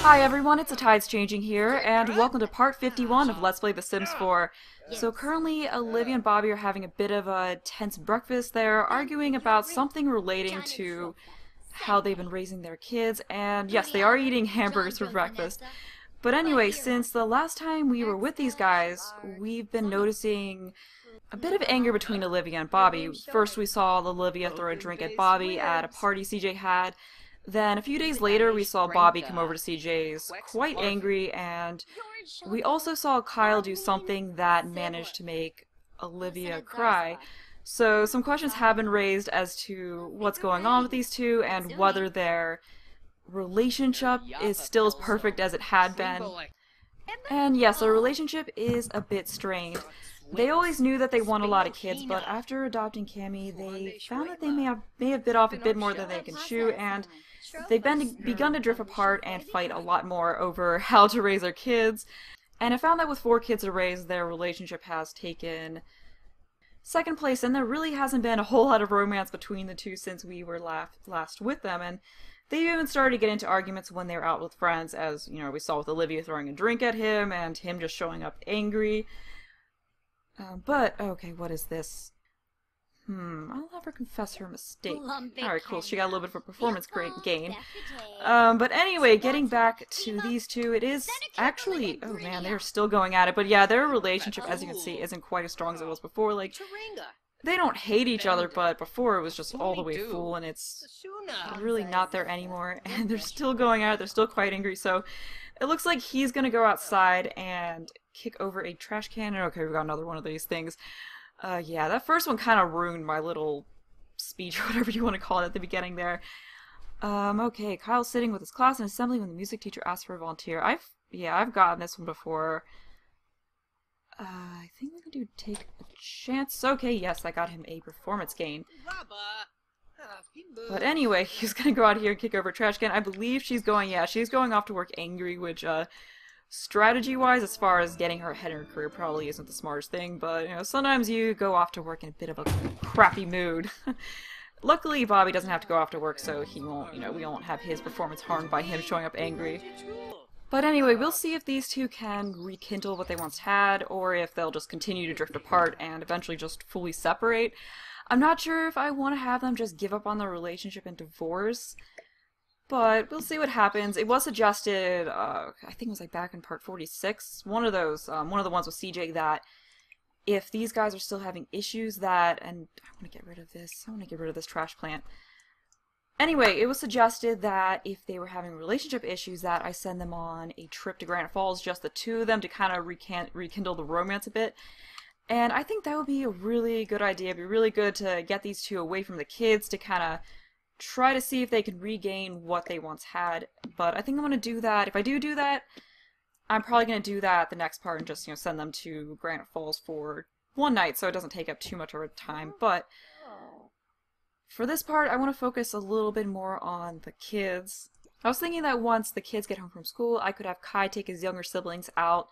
Hi everyone, it's a Tides Changing here, and welcome to part 51 of Let's Play The Sims 4. So currently, Olivia and Bobby are having a bit of a tense breakfast. They're arguing about something relating to how they've been raising their kids, and yes, they are eating hamburgers for breakfast. But anyway, since the last time we were with these guys, we've been noticing a bit of anger between Olivia and Bobby. First we saw Olivia throw a drink at Bobby at a party CJ had. Then a few days later we saw Bobby come over to CJ's quite angry, and we also saw Kyle do something that managed to make Olivia cry. So some questions have been raised as to what's going on with these two and whether their relationship is still as perfect as it had been. And yes, their relationship is a bit strained. They always knew that they want a lot of kids, but after adopting Cammy, they found that they may have bit off a bit more than they can chew, and they've begun to drift apart and fight a lot more over how to raise their kids. And I found that with 4 kids to raise, their relationship has taken second place, and there really hasn't been a whole lot of romance between the two since we were last with them. And they even started to get into arguments when they were out with friends, as, you know, we saw with Olivia throwing a drink at him and him just showing up angry. Okay, what is this? I'll have her confess her mistake. Alright, cool, she got a little bit of a performance gain. But anyway, getting back to these two, it is actually, oh man, they're still going at it, but yeah, their relationship, as you can see, isn't quite as strong as it was before. Like, they don't hate each other, but before it was just all the way full, and it's really not there anymore, and they're still going at it, they're still quite angry, so it looks like he's gonna go outside and kick over a trash can. Okay, we got another one of these things. Yeah, that first one kind of ruined my little speech, or whatever you want to call it, at the beginning there. Okay, Kyle's sitting with his class in assembly when the music teacher asks for a volunteer. I've gotten this one before. I think we can do take a chance. Okay, yes, I got him a performance gain. But anyway, he's gonna go out here and kick over a trash can. I believe she's going off to work angry, which, strategy-wise, as far as getting her ahead in her career, probably isn't the smartest thing, but, you know, sometimes you go off to work in a bit of a crappy mood. Luckily, Bobby doesn't have to go off to work, so he won't, you know, we won't have his performance harmed by him showing up angry. But anyway, we'll see if these two can rekindle what they once had, or if they'll just continue to drift apart and eventually just fully separate. I'm not sure if I want to have them just give up on their relationship and divorce, but we'll see what happens. It was suggested, I think it was like back in part 46, one of the ones with CJ, that if these guys are still having issues that, and I want to get rid of this trash plant. Anyway, it was suggested that if they were having relationship issues, that I send them on a trip to Granite Falls, just the two of them, to kind of rekindle the romance a bit. And I think that would be a really good idea. It'd be really good to get these two away from the kids, to kind of try to see if they can regain what they once had. But I think I'm going to do that. If I do that, I'm probably going to do that the next part and just, you know, send them to Granite Falls for one night so it doesn't take up too much of our time. But for this part, I want to focus a little bit more on the kids. I was thinking that once the kids get home from school, I could have Kai take his younger siblings out,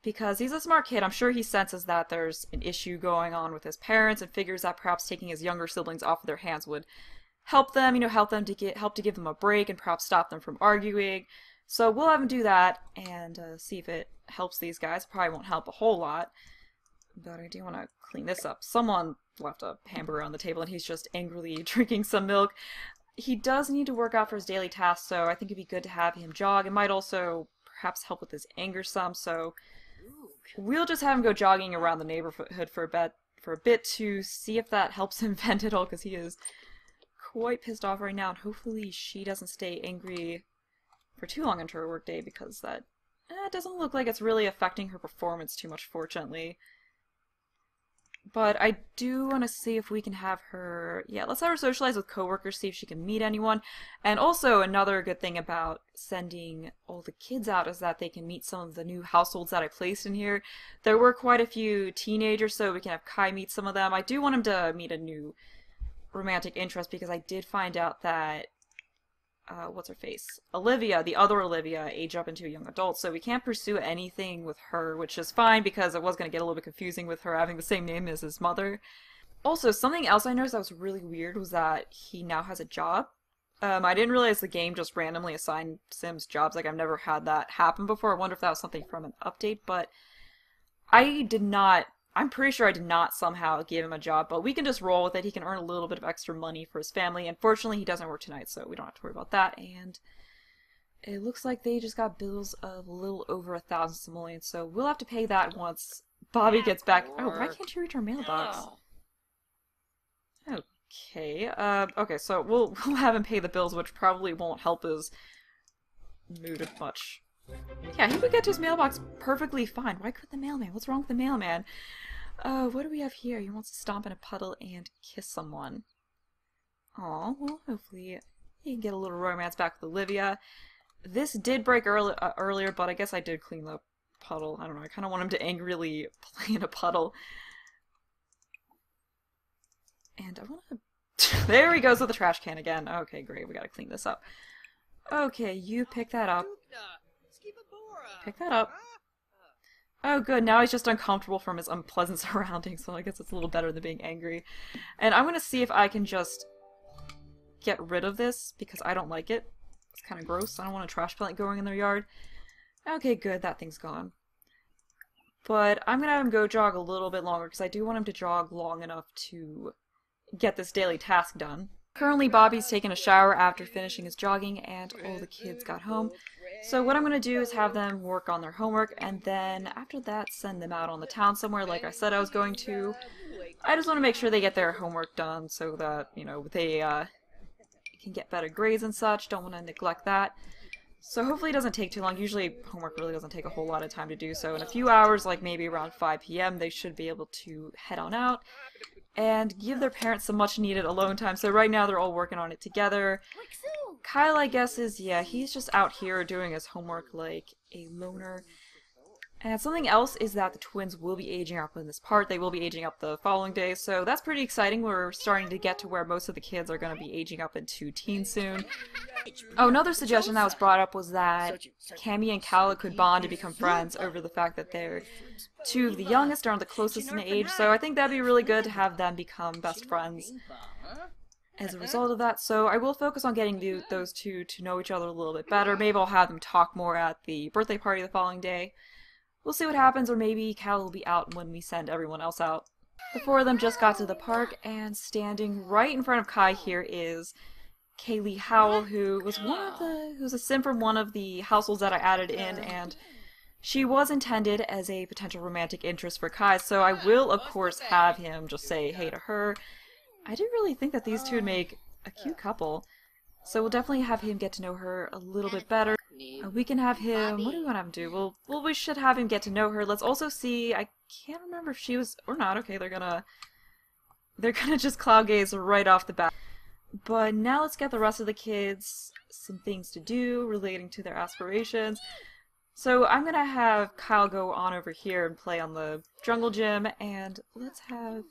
because he's a smart kid. I'm sure he senses that there's an issue going on with his parents and figures that perhaps taking his younger siblings off of their hands would help them, you know, help to give them a break and perhaps stop them from arguing. So we'll have him do that and see if it helps these guys. Probably won't help a whole lot, but I do want to clean this up. Someone left a hamburger on the table and he's just angrily drinking some milk. He does need to work out for his daily tasks, so I think it'd be good to have him jog. It might also perhaps help with his anger some, so we'll just have him go jogging around the neighborhood for a bit to see if that helps him vent at all, because he is quite pissed off right now, and hopefully she doesn't stay angry for too long into her workday, because that doesn't look like it's really affecting her performance too much, fortunately. But I do want to see if we can have her, yeah, let's have her socialize with coworkers, see if she can meet anyone. And also, another good thing about sending all the kids out is that they can meet some of the new households that I placed in here. There were quite a few teenagers, so we can have Kai meet some of them. I do want him to meet a new romantic interest, because I did find out that what's her face? Olivia, the other Olivia, aged up into a young adult, so we can't pursue anything with her, which is fine because it was going to get a little bit confusing with her having the same name as his mother. Also, something else I noticed that was really weird was that he now has a job. I didn't realize the game just randomly assigned Sims jobs. Like, I've never had that happen before. I wonder if that was something from an update, but I did not. I'm pretty sure I did not somehow give him a job, but we can just roll with it. He can earn a little bit of extra money for his family. Unfortunately, he doesn't work tonight, so we don't have to worry about that. And it looks like they just got bills of a little over 1,000 simoleons, so we'll have to pay that once Bobby gets back. Oh, why can't you reach our mailbox? Okay, okay, so we'll have him pay the bills, which probably won't help his mood much. Yeah, he would get to his mailbox perfectly fine. Why couldn't the mailman? What's wrong with the mailman? What do we have here? He wants to stomp in a puddle and kiss someone. Aw, well, hopefully he can get a little romance back with Olivia. This did break earlier, but I guess I did clean the puddle. I don't know, I kind of want him to angrily play in a puddle. And I want to... There he goes with the trash can again. Okay, great, we gotta clean this up. Okay, you pick that up. Pick that up. Oh good, now he's just uncomfortable from his unpleasant surroundings, so I guess it's a little better than being angry. And I'm gonna see if I can just get rid of this, because I don't like it. It's kind of gross. I don't want a trash plant going in their yard. Okay, good, that thing's gone. But I'm gonna have him go jog a little bit longer, because I do want him to jog long enough to get this daily task done. Currently, Bobby's taken a shower after finishing his jogging, and all the kids got home. So what I'm going to do is have them work on their homework, and then after that send them out on the town somewhere like I said I was going to. I just want to make sure they get their homework done so that, you know, they can get better grades and such. Don't want to neglect that. So hopefully it doesn't take too long. Usually homework really doesn't take a whole lot of time to do, so in a few hours, like maybe around 5 p.m., they should be able to head on out and give their parents some much needed alone time. So right now they're all working on it together. Kyle, I guess, yeah, he's just out here doing his homework like a loner. And something else is that the twins will be aging up in this part. They will be aging up the following day, so that's pretty exciting. We're starting to get to where most of the kids are going to be aging up into teens soon. Oh, another suggestion that was brought up was that Cammy and Kyle could bond and become friends over the fact that they're two of the youngest, are the closest in age, so I think that'd be really good to have them become best friends as a result of that. So I will focus on getting those two to know each other a little bit better. Maybe I'll have them talk more at the birthday party the following day. We'll see what happens, or maybe Cal will be out when we send everyone else out. The four of them just got to the park, and standing right in front of Kai here is Kaylee Howell, who was who's a sim from one of the households that I added in, and she was intended as a potential romantic interest for Kai, so I will, of course, have him just say hey to her. I do really think that these two would make a cute couple, so we'll definitely have him get to know her a little bit better. We can have him, what do we want to have him do? Well, we should have him get to know her. Let's also see, I can't remember if she was, or not, okay, they're gonna just cloud gaze right off the bat. But now let's get the rest of the kids some things to do relating to their aspirations. So I'm gonna have Kyle go on over here and play on the jungle gym, and let's have,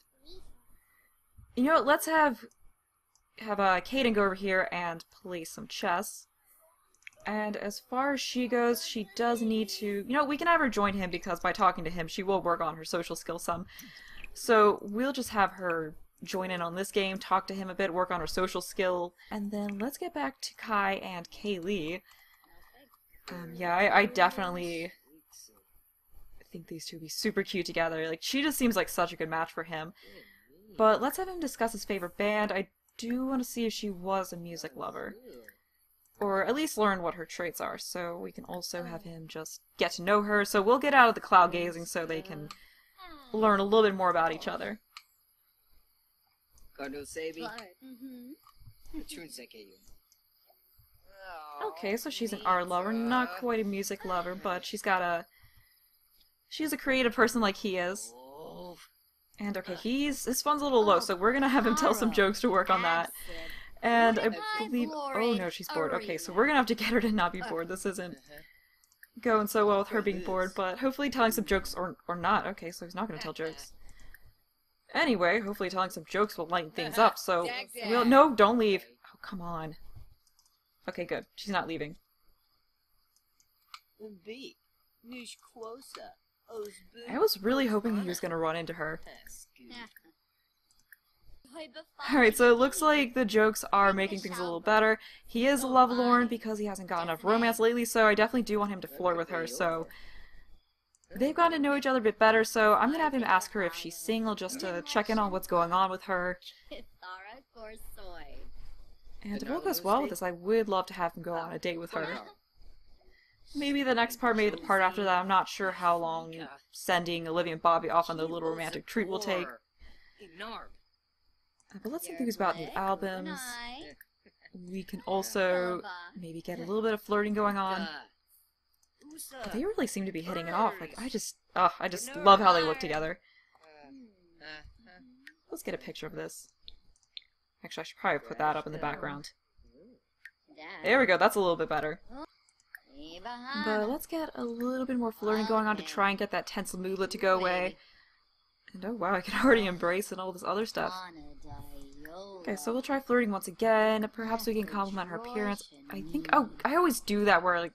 you know what, let's have Kaden go over here and play some chess. And as far as she goes, she does need to, you know, we can have her join him because by talking to him, she will work on her social skills some. So we'll just have her join in on this game, talk to him a bit, work on her social skill, and then let's get back to Kai and Kaylee. Yeah, I definitely think these two would be super cute together. Like, she just seems like such a good match for him. But let's have him discuss his favorite band. I do want to see if she was a music lover, or at least learn what her traits are, so we can also have him just get to know her. So we'll get out of the cloud gazing so they can learn a little bit more about each other. Okay, so she's an art lover, not quite a music lover, but she's a creative person like he is. And okay, his fun's a little low, so we're gonna have him tell some jokes to work on that. And I believe, oh no, she's bored. Okay, so we're gonna have to get her to not be bored. This isn't going so well with her being bored, but hopefully telling some jokes, or not. Okay, so he's not gonna tell jokes. Anyway, hopefully telling some jokes will lighten things up, so no, don't leave. Oh, come on. Okay, good. She's not leaving. I was really hoping he was gonna run into her. Alright, so it looks like the jokes are making things a little better. He is lovelorn because he hasn't got enough romance lately, so I definitely do want him to flirt with her, so they've gotten to know each other a bit better, so I'm gonna have him ask her if she's single just to check in on what's going on with her. And if all goes well with this, I would love to have him go on a date with her. Maybe the next part, maybe the part after that. I'm not sure how long sending Olivia and Bobby off on their little romantic treat will take. But let's see who's about new albums. We can also maybe get a little bit of flirting going on. But they really seem to be hitting it off. Like, I just love how they look together. Let's get a picture of this. Actually, I should probably put that up in the background. There we go, that's a little bit better. But let's get a little bit more flirting going on to try and get that tense moodlet to go away. And oh wow, I can already embrace and all this other stuff. Okay, so we'll try flirting once again. Perhaps we can compliment her appearance. I think, oh, I always do that where, like,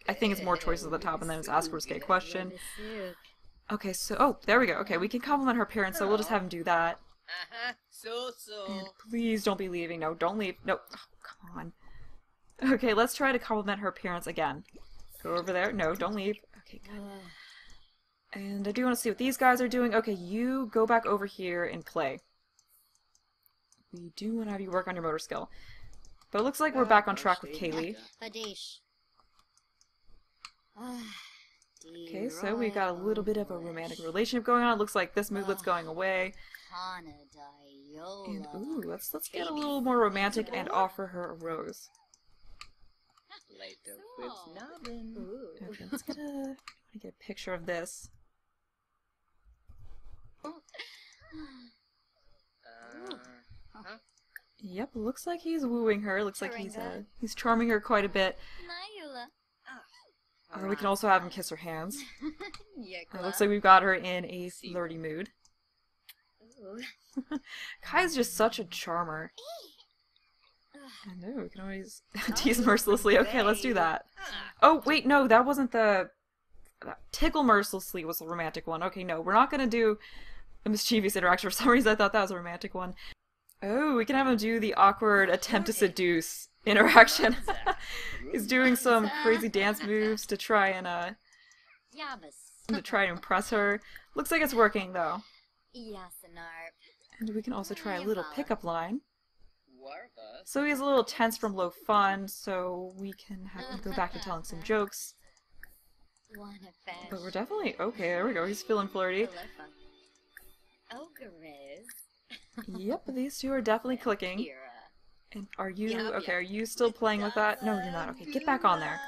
I think it's more choices at the top and then it's ask a gay question. Okay, so, oh, there we go. Okay, we can compliment her appearance, so we'll just have him do that. And please don't be leaving. No, don't leave. No, oh, come on. Okay, let's try to compliment her appearance again. Go over there. No, don't leave. Okay, good. And I do want to see what these guys are doing. Okay, you go back over here and play. We do want to have you work on your motor skill. But it looks like we're back on track with Kaylee. Okay, so we got a little bit of a romantic relationship going on. It looks like this moodlet's going away. And ooh, let's get a little more romantic and offer her a rose. Okay, let's get a picture of this. Yep, looks like he's wooing her. Looks like he's charming her quite a bit. We can also have him kiss her hands. Looks like we've got her in a flirty mood. Kai's just such a charmer. I know, we can always tease mercilessly. Okay, let's do that. Oh, wait, no, that wasn't the... Tickle mercilessly was the romantic one. Okay, no, we're not gonna do a mischievous interaction. For some reason I thought that was a romantic one. Oh, we can have him do the awkward attempt to seduce interaction. He's doing some crazy dance moves to try and impress her. Looks like it's working though. And we can also try a little pickup line. So he's a little tense from low fun, so we can have him go back to telling some jokes. But we're definitely okay. There we go. He's feeling flirty. Yep, these two are definitely clicking. And are you okay? Are you still playing with that? No, you're not. Okay, get back on there.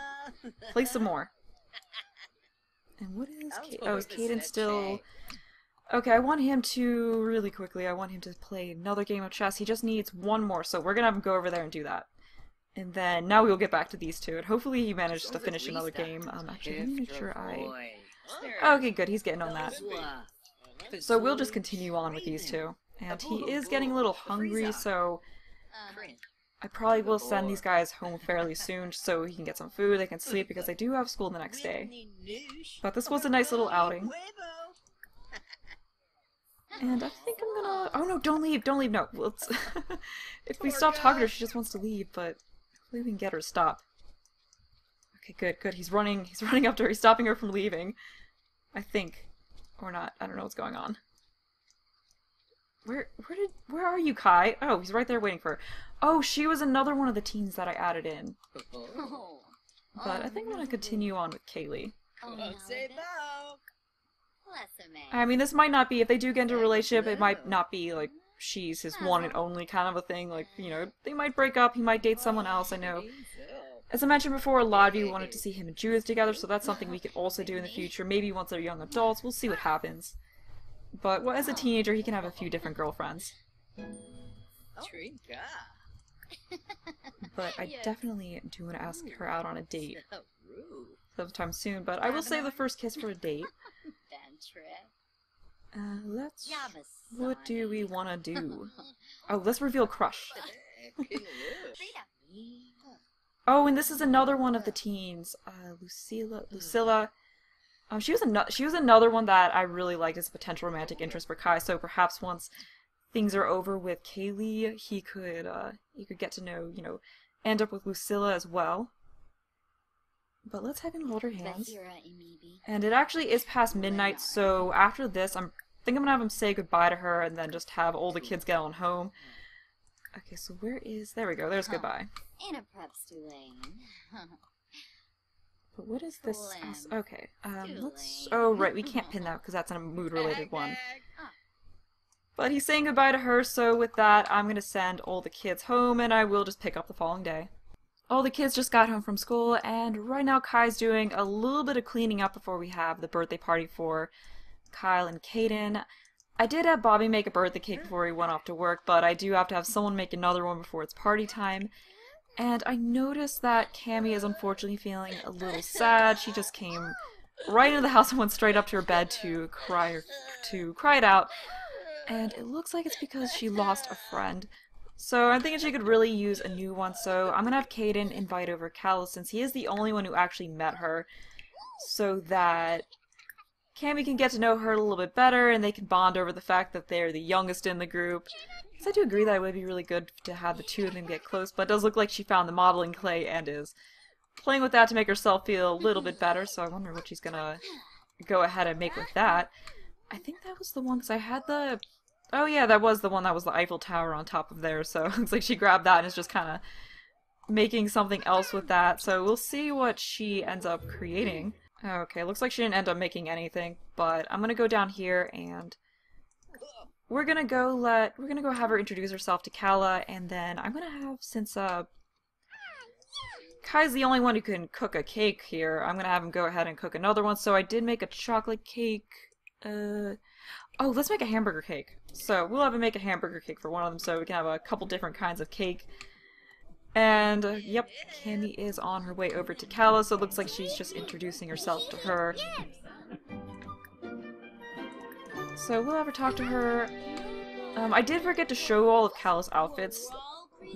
Play some more. And what is is Caden still? Okay, I want him to really quickly. I want him to play another game of chess. He just needs one more, so we're gonna have him go over there and do that. And then now we'll get back to these two, and hopefully he manages to finish another game. Actually, let me make sure okay, good. He's getting on that. So we'll just continue on with these two. And he is getting a little hungry, so I probably will send these guys home fairly soon so he can get some food, they can sleep, because they do have school the next day. But this was a nice little outing. And I think I'm gonna... Oh no, don't leave, no. Let's... If we stop talking to her, she just wants to leave, but hopefully we can get her to stop. Okay, good. He's running up to her, he's stopping her from leaving. I think. Or not, I don't know what's going on. Where are you, Kai? Oh, he's right there waiting for her. Oh, she was another one of the teens that I added in. But I think I'm gonna continue on with Kaylee. I mean, this might not be, if they do get into a relationship, it might not be, like, she's his one and only kind of a thing. Like, you know, they might break up, he might date someone else, I know. As I mentioned before, a lot of you wanted to see him and Judith together, so that's something we could also do in the future. Maybe once they're young adults, we'll see what happens. But well, as a teenager, he can have a few different girlfriends. But I definitely do want to ask her out on a date sometime soon, but I will save the first kiss for a date. What do we want to do? Oh, let's reveal crush. Oh, and this is another one of the teens. Lucilla. She was another one that I really liked as a potential romantic interest for Kai, so perhaps once things are over with Kaylee, he could get to know, you know, end up with Lucilla as well. But let's have him hold her hands. And it actually is past midnight, so after this, I think I'm gonna have him say goodbye to her and then just have all the kids get on home. Okay, so where is... There we go, there's goodbye. But what is this? Okay, let's... Oh, right, we can't pin that because that's a mood-related one. But he's saying goodbye to her, so with that, I'm gonna send all the kids home and I will just pick up the following day. All the kids just got home from school, and right now Kai's doing a little bit of cleaning up before we have the birthday party for Kyle and Caden. I did have Bobby make a birthday cake before he went off to work, but I do have to have someone make another one before it's party time. And I noticed that Cammy is unfortunately feeling a little sad. She just came right into the house and went straight up to her bed to cry it out. And it looks like it's because she lost a friend. So I'm thinking she could really use a new one, so I'm gonna have Caden invite over Cal since he is the only one who actually met her, so that Cammy can get to know her a little bit better and they can bond over the fact that they're the youngest in the group. So I do agree that it would be really good to have the two of them get close, but it does look like she found the modeling clay and is playing with that to make herself feel a little bit better, so I wonder what she's gonna go ahead and make with that. I think that was the one, because I had the... Oh yeah, that was the one that was the Eiffel Tower on top of there, so it looks like she grabbed that and is just kind of making something else with that. So we'll see what she ends up creating. Okay, looks like she didn't end up making anything, but I'm gonna go down here and we're gonna go have her introduce herself to Kala, and then I'm gonna have, since Kai's the only one who can cook a cake here, I'm gonna have him go ahead and cook another one. So I did make a chocolate cake. Oh, let's make a hamburger cake. So we'll have him make a hamburger cake for one of them so we can have a couple different kinds of cake. And, yep, Cammy is on her way over to Kala, so it looks like she's just introducing herself to her. So we'll have her talk to her. I did forget to show all of Kala's outfits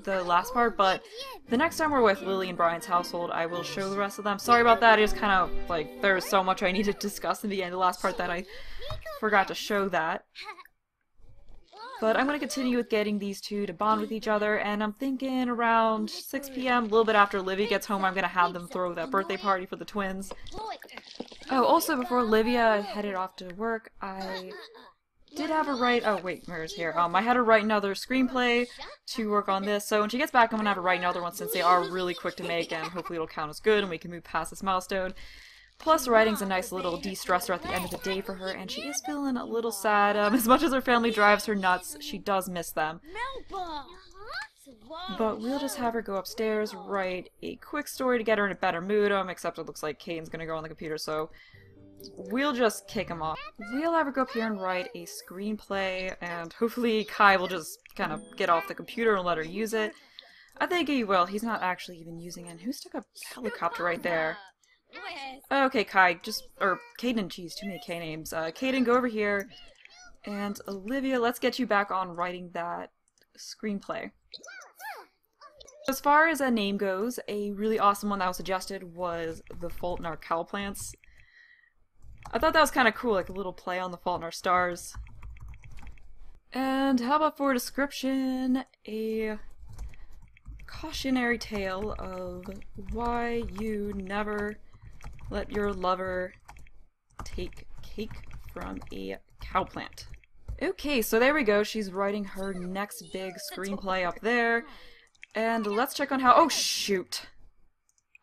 the last part, but the next time we're with Lily and Brian's household, I will show the rest of them. Sorry about that, it was kind of, like, there was so much I needed to discuss in the end of the last part that I forgot to show that. But I'm going to continue with getting these two to bond with each other, and I'm thinking around 6 p.m., a little bit after Olivia gets home, I'm going to have them throw that birthday party for the twins. Oh, also, before Olivia headed off to work, I did have her write... Oh, wait, Mira's here. I had her write another screenplay to work on this, so when she gets back, I'm going to have her write another one since they are really quick to make, and hopefully it'll count as good, and we can move past this milestone. Plus, writing's a nice little de-stressor at the end of the day for her, and she is feeling a little sad. As much as her family drives her nuts, she does miss them. But we'll just have her go upstairs, write a quick story to get her in a better mood, except it looks like Caden's gonna go on the computer, so we'll just kick him off. We'll have her go up here and write a screenplay, and hopefully Kai will just kind of get off the computer and let her use it. I think he will. He's not actually even using it. And who stuck a helicopter right there? Okay, Kai, or Caden, geez, too many K names. Caden, go over here, and Olivia, let's get you back on writing that screenplay. As far as a name goes, a really awesome one that was suggested was The Fault in Our Cow Plants. I thought that was kind of cool, like a little play on The Fault in Our Stars. And how about for a description, a cautionary tale of why you never let your lover take cake from a cow plant. Okay, so there we go. She's writing her next big screenplay up there. And let's check on how— oh, shoot!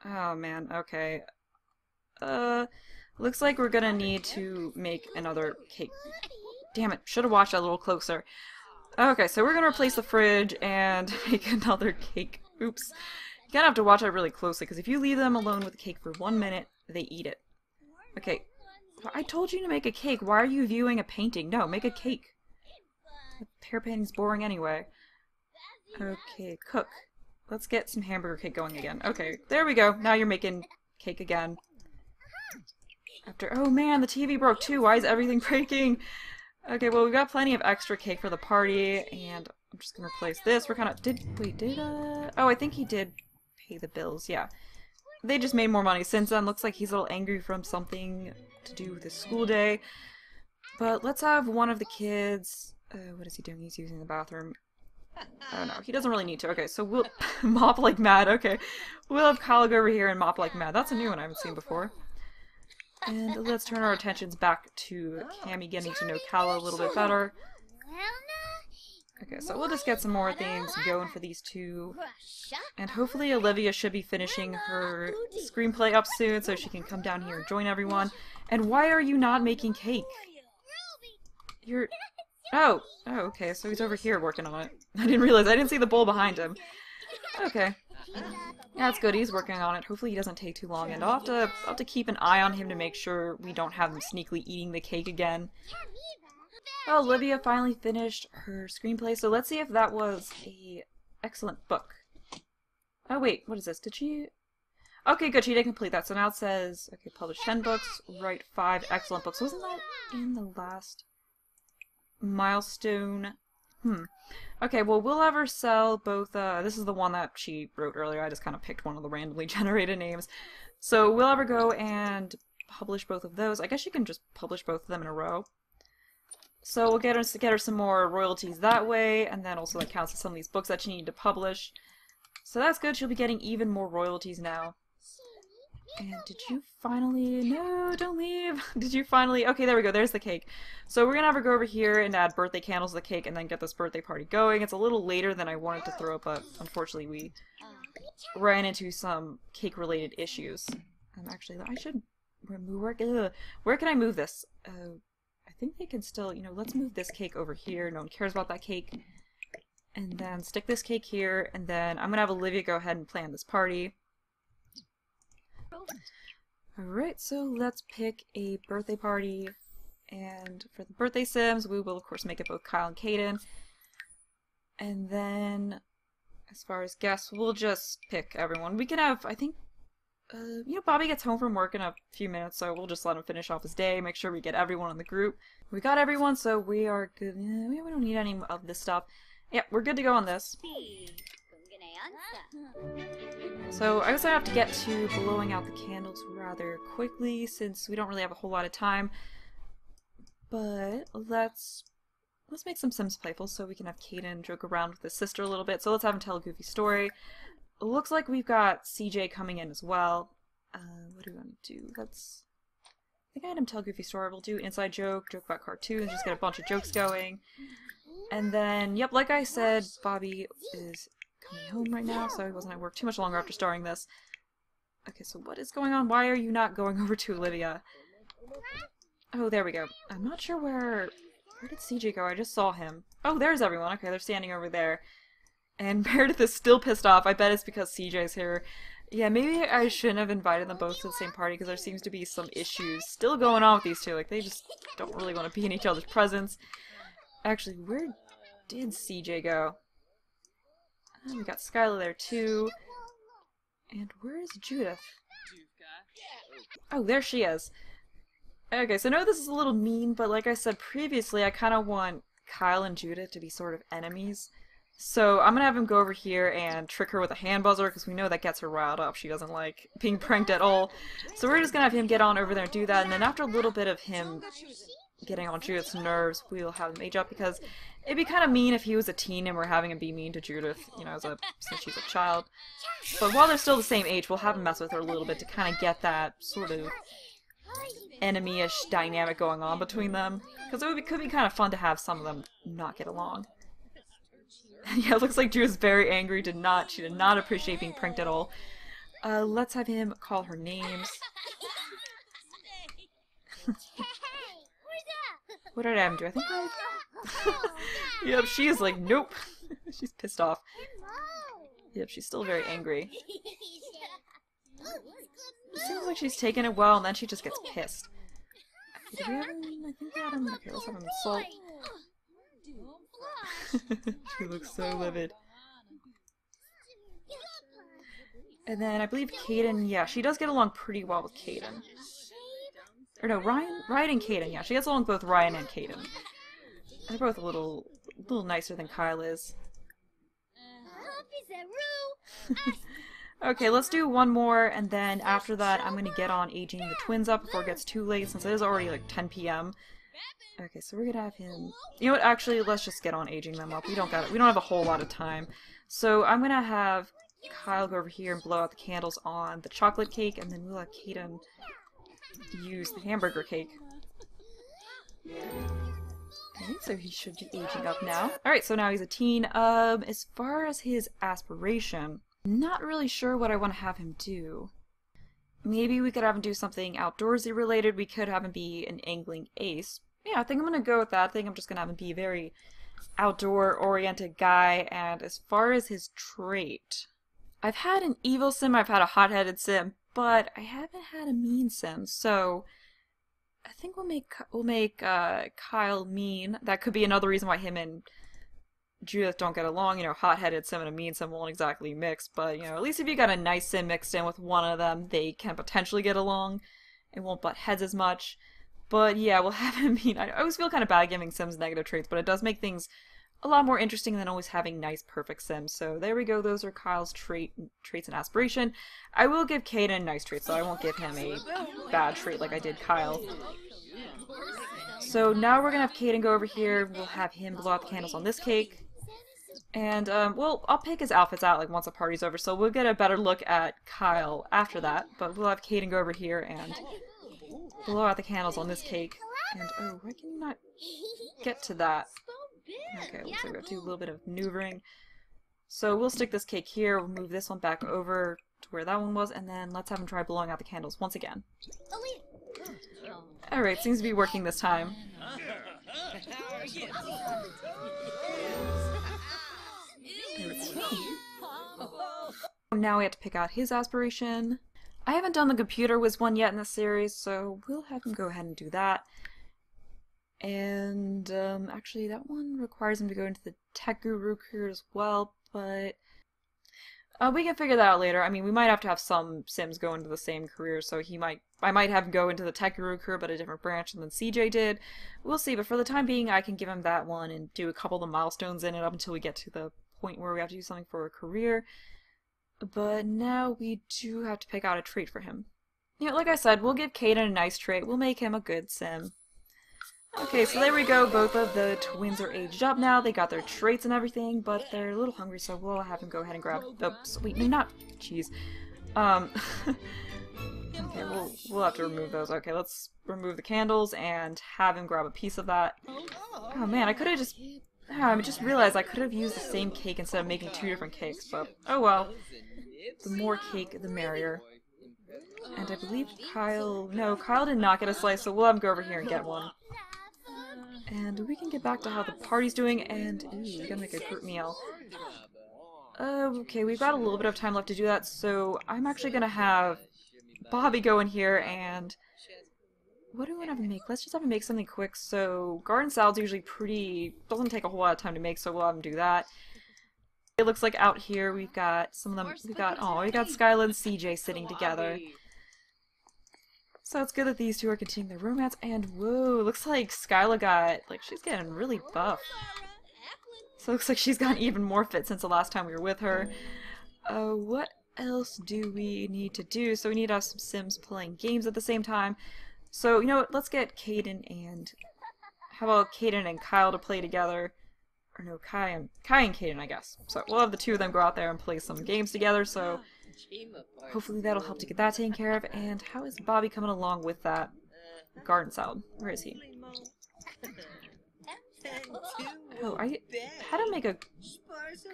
Oh, man, okay. Looks like we're gonna need to make another cake. Damn it, should have watched that a little closer. Okay, so we're gonna replace the fridge and make another cake. Oops. You're gonna have to watch that really closely, because if you leave them alone with the cake for 1 minute, they eat it. Okay, I told you to make a cake. Why are you viewing a painting? No, make a cake. The pear painting's boring anyway. Okay, cook. Let's get some hamburger cake going again. Okay, there we go. Now you're making cake again. Oh man, the TV broke too. Why is everything breaking? Okay, well, we've got plenty of extra cake for the party, and I'm just gonna replace this. We're kind of— oh, I think he did pay the bills, yeah. They just made more money since then. Looks like he's a little angry from something to do with his school day. But let's have one of the kids What is he doing? He's using the bathroom. Oh no, he doesn't really need to. Okay, so we'll mop like mad. Okay, we'll have Kyle go over here and mop like mad. That's a new one I haven't seen before. And let's turn our attentions back to Cammy getting to know Kyle a little bit better. Okay, so we'll just get some more things going for these two. And hopefully Olivia should be finishing her screenplay up soon so she can come down here and join everyone. And why are you not making cake? You're... Oh, okay, so he's over here working on it. I didn't realize, I didn't see the bowl behind him. Okay. Yeah, that's good, he's working on it. Hopefully he doesn't take too long, and I'll have to keep an eye on him to make sure we don't have him sneakily eating the cake again. Well, Olivia finally finished her screenplay, so let's see if that was a excellent book. Oh wait, what is this? Did she... Okay, good, she did complete that. So now it says, okay, publish 10 books, write 5 excellent books. Wasn't that in the last milestone? Okay, well, we'll have her sell both, this is the one that she wrote earlier. I just kind of picked one of the randomly generated names. So we'll have her go and publish both of those. I guess she can just publish both of them in a row. So we'll get her some more royalties that way, and then also that counts as some of these books that she needed to publish. So that's good, she'll be getting even more royalties now. And did you finally... No, don't leave! Did you finally... Okay, there we go, there's the cake. So we're gonna have her go over here and add birthday candles to the cake and then get this birthday party going. It's a little later than I wanted to throw, but unfortunately we ran into some cake-related issues. Actually, I should remove... Where can I move this? I think they can still... You know, let's move this cake over here. No one cares about that cake. And then stick this cake here, and then I'm gonna have Olivia go ahead and plan this party. Alright, so let's pick a birthday party, and for the birthday sims, we will of course make it both Kyle and Kaden. And then, as far as guests, we'll just pick everyone. We can have, I think, you know, Bobby gets home from work in a few minutes, so we'll just let him finish off his day, make sure we get everyone in the group. We got everyone, so we are good. We don't need any of this stuff. Yeah, we're good to go on this. So I guess I have to get to blowing out the candles rather quickly since we don't really have a whole lot of time. But let's make some Sims playful so we can have Kaden joke around with his sister a little bit. So let's have him tell a goofy story. It looks like we've got CJ coming in as well. What do we want to do? I think I had him tell a goofy story. We'll do inside joke about cartoons, just get a bunch of jokes going. And then, yep, like I said, Bobby is coming home right now, so he wasn't at work too much longer after starting this. Okay, so what is going on? Why are you not going over to Olivia? Oh, there we go. I'm not sure where did CJ go? I just saw him. Oh, there's everyone. Okay, they're standing over there. And Meredith is still pissed off. I bet it's because CJ's here. Yeah, maybe I shouldn't have invited them both to the same party because there seems to be some issues still going on with these two. Like, they just don't really want to be in each other's presence. Actually, where did CJ go? Oh, we got Skylar there too. And where is Judith? Oh, there she is. Okay, so I know this is a little mean, but like I said previously, I kind of want Kyle and Judith to be sort of enemies. So I'm gonna have him go over here and trick her with a hand buzzer, because we know that gets her riled up. She doesn't like being pranked at all. So we're just gonna have him get on over there and do that, and then after a little bit of him getting on Judith's nerves, we'll have him age up, because it'd be kind of mean if he was a teen and we're having him be mean to Judith, you know, since she's a child. But while they're still the same age, we'll have him mess with her a little bit to kind of get that sort of enemy-ish dynamic going on between them. Because it could be kind of fun to have some of them not get along. Yeah, it looks like Judith's very angry. She did not appreciate being pranked at all. Let's have him call her names. What did I have him do? I think Yep, she is like, nope. She's pissed off. Yep, she's still very angry. It seems like she's taking it well, and then she just gets pissed. Okay, did we have him? I think we had him. Okay, let's have him insult. She looks so livid. And then I believe Kaden, yeah, she does get along pretty well with Kaden. Or no, Ryan and Kaden, yeah, she gets along with both Ryan and Kaden. They're both a little nicer than Kyle is. Okay, let's do one more, and then after that I'm gonna get on aging the twins up before it gets too late, since it is already like 10 p.m. Okay, so we're gonna have him. You know what? Actually, let's just get on aging them up. We don't have a whole lot of time. So I'm gonna have Kyle go over here and blow out the candles on the chocolate cake, and then we'll have Kaden use the hamburger cake. Okay, so he should be aging up now. Alright, so now he's a teen. As far as his aspiration, not really sure what I want to have him do. Maybe we could have him do something outdoorsy related. We could have him be an angling ace. Yeah, I think I'm gonna go with that. I think I'm just gonna have him be a very outdoor-oriented guy. And as far as his trait, I've had an evil sim, I've had a hot-headed sim, but I haven't had a mean sim. So I think we'll make Kyle mean. That could be another reason why him and Judith don't get along. You know, hot-headed sim and a mean sim won't exactly mix, but you know, at least if you got a nice sim mixed in with one of them, they can potentially get along. It won't butt heads as much. But yeah, we'll have him mean. I always feel kind of bad giving sims negative traits, but it does make things a lot more interesting than always having nice, perfect sims. So there we go. Those are Kyle's traits and aspiration. I will give Kaden a nice trait, so I won't give him a bad trait like I did Kyle. So now we're gonna have Kaden go over here. We'll have him blow out the candles on this cake. And, well, I'll pick his outfits out, like, once the party's over, so we'll get a better look at Kyle after that. But we'll have Kaden go over here and blow out the candles on this cake. And, oh, why can you not get to that? Okay, looks like we have to do a little bit of maneuvering. So we'll stick this cake here, we'll move this one back over to where that one was, and then let's have him try blowing out the candles once again. Alright, seems to be working this time. Now we have to pick out his aspiration. I haven't done the computer whiz one yet in this series, so we'll have him go ahead and do that. And actually that one requires him to go into the tech guru career as well, but we can figure that out later. I mean, we might have to have some sims go into the same career, so I might have him go into the tech guru career, but a different branch than CJ did. We'll see, but for the time being, I can give him that one and do a couple of the milestones in it up until we get to the point where we have to do something for a career. But now we do have to pick out a trait for him. You know, like I said, we'll give Kaden a nice trait. We'll make him a good sim. Okay, so there we go. Both of the twins are aged up now. They got their traits and everything, but they're a little hungry, so we'll have him go ahead and grab... Oops, wait, no, not cheese. Okay, we'll have to remove those. Okay, let's remove the candles and have him grab a piece of that. Oh man, I could have just... I just realized I could have used the same cake instead of making two different cakes, but oh well. The more cake, the merrier. And I believe Kyle... No, Kyle did not get a slice, so we'll have him go over here and get one. And we can get back to how the party's doing, and ooh, we gotta make a group meal. Okay, we've got a little bit of time left to do that, so I'm actually gonna have Bobby go in here and... What do we want to have him make? Let's just have him make something quick. So, garden salad's usually doesn't take a whole lot of time to make, so we'll have him do that. It looks like out here we've got some of them, we got Skyla and CJ sitting together. So it's good that these two are continuing their romance, and whoa, looks like Skyla she's getting really buff. So it looks like she's gotten even more fit since the last time we were with her. What else do we need to do? So we need to have some Sims playing games at the same time. So, you know what, let's get Kaden and... How about Kaden and Kyle to play together? Or no, Kai and Kaden, I guess. So we'll have the two of them go out there and play some games together, so... Hopefully that'll help to get that taken care of. And how is Bobby coming along with that garden salad? Where is he? Oh, I had to make a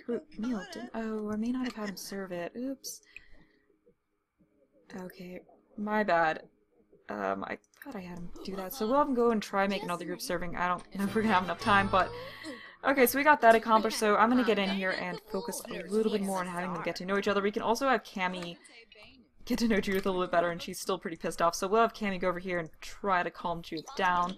group meal, didn't... Oh, I may not have had him serve it. Oops. Okay, my bad. I thought I had him do that, so we'll have him go and try and make another group serving. I don't know if we're gonna have enough time, but... Okay, so we got that accomplished, so I'm gonna get in here and focus a little bit more on having them get to know each other. We can also have Cammy get to know Judith a little bit better, and she's still pretty pissed off, so we'll have Cammy go over here and try to calm Judith down.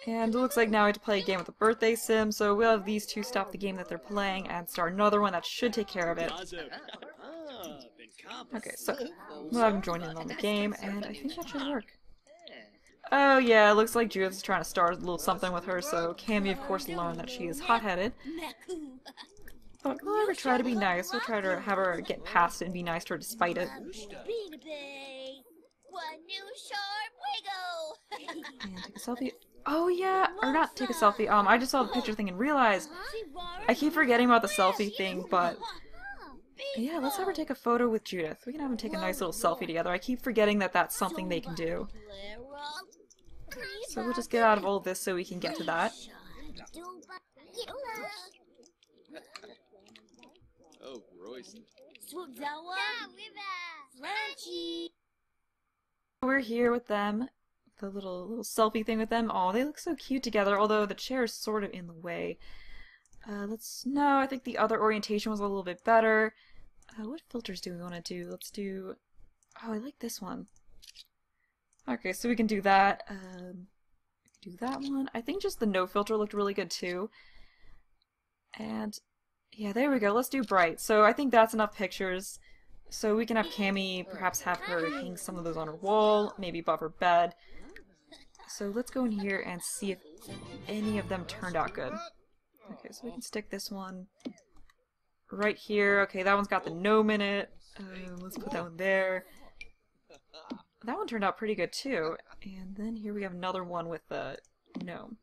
And it looks like now we have to play a game with the birthday sim, so we'll have these two stop the game that they're playing and start another one that should take care of it. Okay, so we'll have him join in on the game, and I think that should work. Oh yeah, it looks like Judith's trying to start a little something with her, so Cammy of course learned that she is hot-headed. But we'll ever try to be nice, we'll try to have her get past it and be nice to her despite it. And take a selfie. Oh yeah, or not take a selfie. I just saw the picture thing and realized I keep forgetting about the selfie thing, but yeah, let's have her take a photo with Judith. We can have them take a nice little selfie together. I keep forgetting that that's something they can do. So we'll just get out of all this so we can get to that. We're here with them. The little selfie thing with them. Oh, they look so cute together, although the chair is sort of in the way. No, I think the other orientation was a little bit better. What filters do we want to do? Let's do... Oh, I like this one. Okay, so we can do that. Do that one. I think just the no filter looked really good too. And yeah, there we go. Let's do bright. So I think that's enough pictures. So we can have Cammy perhaps have her hang some of those on her wall, maybe above her bed. So let's go in here and see if any of them turned out good. Okay, so we can stick this one right here. Okay, that one's got the gnome in it. Let's put that one there. That one turned out pretty good too. And then here we have another one with the gnome.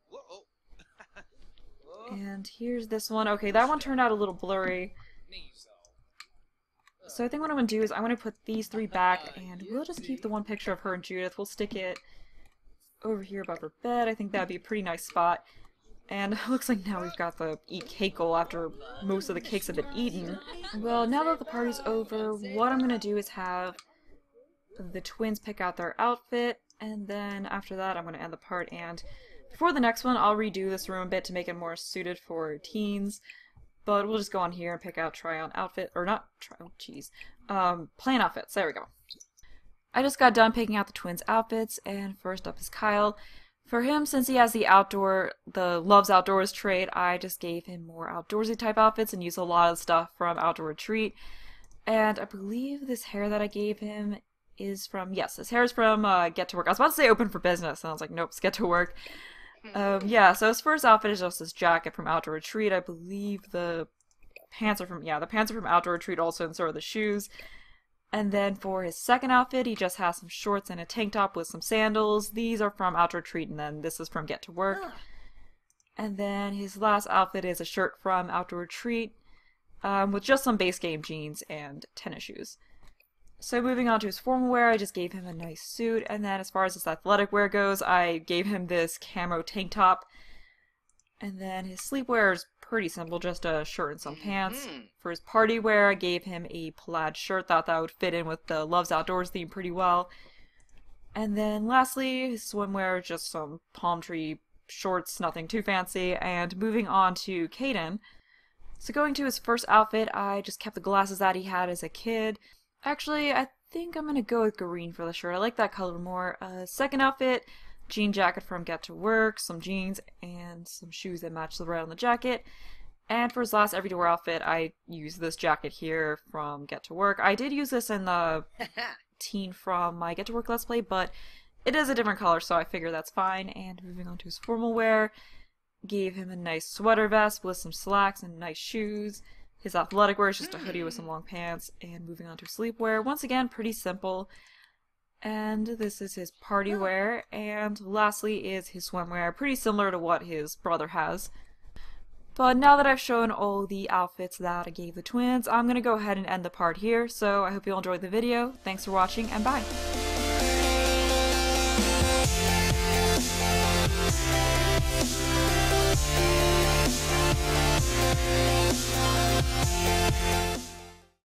And here's this one. Okay, that one turned out a little blurry. So I think what I'm going to do is I'm going to put these three back, and we'll just keep the one picture of her and Judith. We'll stick it over here above her bed. I think that would be a pretty nice spot. And it looks like now we've got the eat cake goal after most of the cakes have been eaten. Well, now that the party's over, what I'm going to do is have the twins pick out their outfit, and then after that I'm going to end the part. And before the next one, I'll redo this room a bit to make it more suited for teens. But we'll just go on here and pick out try-on outfit, or not try, oh jeez, plan outfits, there we go. I just got done picking out the twins' outfits, and first up is Kyle. For him, since he has the loves outdoors trait, I just gave him more outdoorsy type outfits and used a lot of stuff from Outdoor Retreat. And I believe this hair that I gave him is from, yes, this hair is from Get to Work. I was about to say Open for Business, and I was like, nope, it's Get to Work. Yeah, so his first outfit is just this jacket from Outdoor Retreat. I believe the pants are from, yeah, the pants are from Outdoor Retreat also, and so are the shoes. And then for his second outfit, he just has some shorts and a tank top with some sandals. These are from Outdoor Retreat, and then this is from Get to Work. And then his last outfit is a shirt from Outdoor Retreat, with just some base game jeans and tennis shoes. So moving on to his formal wear, I just gave him a nice suit, and then as far as his athletic wear goes, I gave him this camo tank top. And then his sleepwear is pretty simple, just a shirt and some pants. For his party wear, I gave him a plaid shirt, thought that would fit in with the Loves Outdoors theme pretty well. And then lastly, his swimwear, just some palm tree shorts, nothing too fancy. And moving on to Caden. So going to his first outfit, I just kept the glasses that he had as a kid. Actually, I think I'm going to go with green for the shirt. I like that color more. Second outfit, jean jacket from Get to Work, some jeans, and some shoes that match the red on the jacket. And for his last everyday wear outfit, I used this jacket here from Get to Work. I did use this in the teen from my Get to Work Let's Play, but it is a different color, so I figure that's fine. And moving on to his formal wear, gave him a nice sweater vest with some slacks and nice shoes. His athletic wear is just a hoodie with some long pants. And moving on to sleepwear, once again, pretty simple. And this is his party wear. And lastly is his swimwear, pretty similar to what his brother has. But now that I've shown all the outfits that I gave the twins, I'm going to go ahead and end the part here. So I hope you all enjoyed the video. Thanks for watching, and bye!